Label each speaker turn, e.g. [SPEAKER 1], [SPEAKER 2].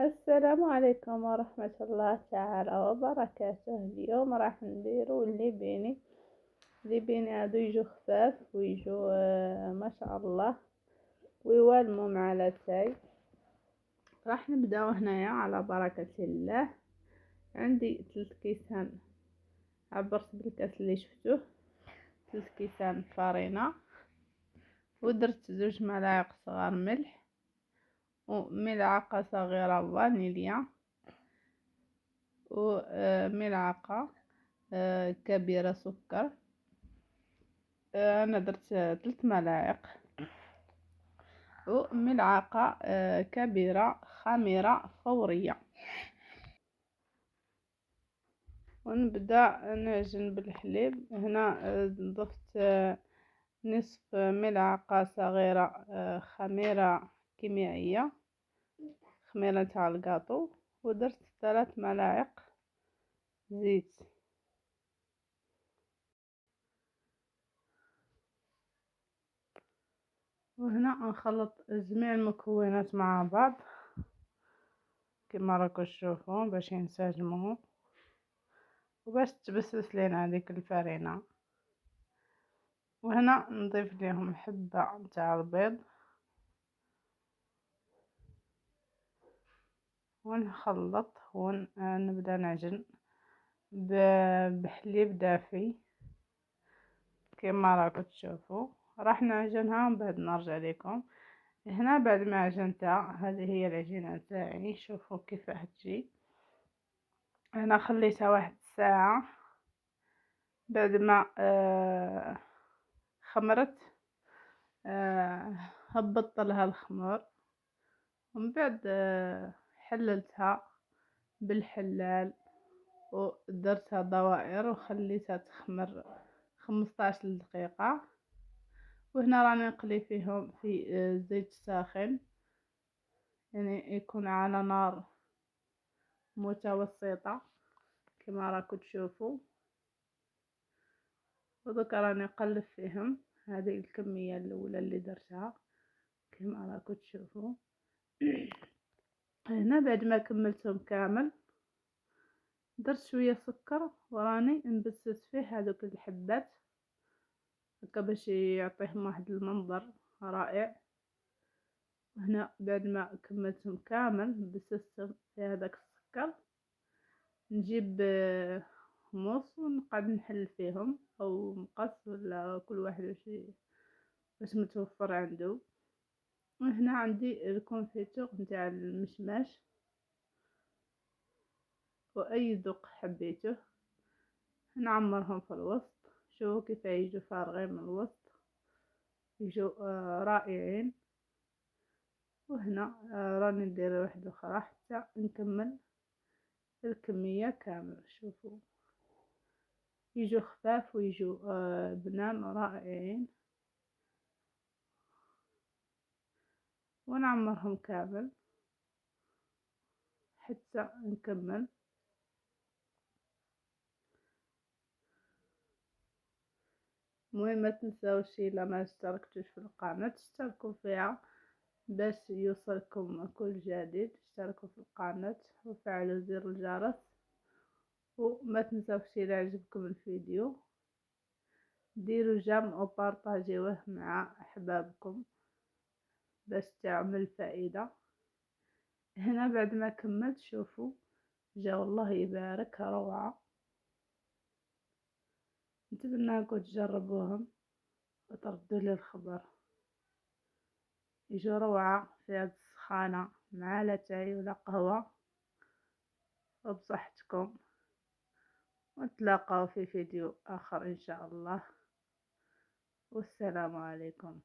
[SPEAKER 1] السلام عليكم ورحمة الله تعالى وبركاته. اليوم راح نديرو اللي بيني هادو يجو خفاف ويجو ما شاء الله ويوالمو مع لاتاي. راح نبداو هنايا على بركة الله. عندي 3 كيسان، عبرت بالكاس اللي شفتوه 3 كيسان فرينة، ودرت 2 ملاعق صغار ملح وملعقة صغيرة فانيليا وملعقة كبيرة سكر. انا درت 3 ملاعق وملعقة كبيرة خميرة فورية. ونبدأ نعجن بالحليب. هنا ضفت نصف ملعقة صغيرة خميرة كيميائية، خميرة تاع الكاطو، ودرت 3 ملاعق زيت. وهنا نخلط جميع المكونات مع بعض كما راكم تشوفون باش ينسجموا وباش تبسس لينا هذيك الفرينة. وهنا نضيف لهم حبة تاع البيض ونخلط ونبدا نعجن بحليب دافي كما راكم تشوفوا. راح نعجنها ومن بعد نرجع لكم. هنا بعد ما عجنتها، هذه هي العجينة تاعي، شوفوا كيف تجي. انا خليتها 1 ساعة. بعد ما خمرت هبطت لها الخمر، ومن بعد حللتها بالحلال ودرتها دوائر وخليتها تخمر 15 دقيقة. وهنا راني نقلي فيهم في زيت ساخن، يعني يكون على نار متوسطة كما راكم تشوفوا. ودوك راني نقلب فيهم. هذه الكمية الاولى اللي درتها كما راكم تشوفوا. هنا بعد ما كملتهم كامل درت شويه سكر وراني نبسس فيه هذوك الحبات هكا باش يعطيهم واحد المنظر رائع. هنا بعد ما كملتهم كامل بسستهم في هذاك السكر، نجيب موس ونقعد نحل فيهم او مقص ولا كل واحد باش متوفر عنده. وهنا عندي الكونفيتور نتاع المشماش واي ذوق حبيته، نعمرهم في الوسط. شوفوا كيف يجوا فارغين من الوسط، يجوا رائعين. وهنا راني ندير واحدة اخرى حتى نكمل الكمية كاملة. شوفوا يجوا خفاف ويجوا بنان رائعين. ونعمرهم كامل حتى نكمل. المهم ما تنساوش الا ما اشتركتوش في القناة تشتركوا فيها باش يوصلكم كل جديد. اشتركوا في القناة وفعلوا زر الجرس. وما تنساوش الا عجبكم الفيديو ديروا جيم وبارطاجيوه مع احبابكم باش تعمل فائدة. هنا بعد ما كملت شوفوا جا والله يبارك روعة. نتمنىكم تجربوهم وتردوا لي الخبر. يجوا روعة في هاد السخانة مع لاتاي ولا قهوة. وبصحتكم، ونتلاقاو في فيديو آخر إن شاء الله. والسلام عليكم.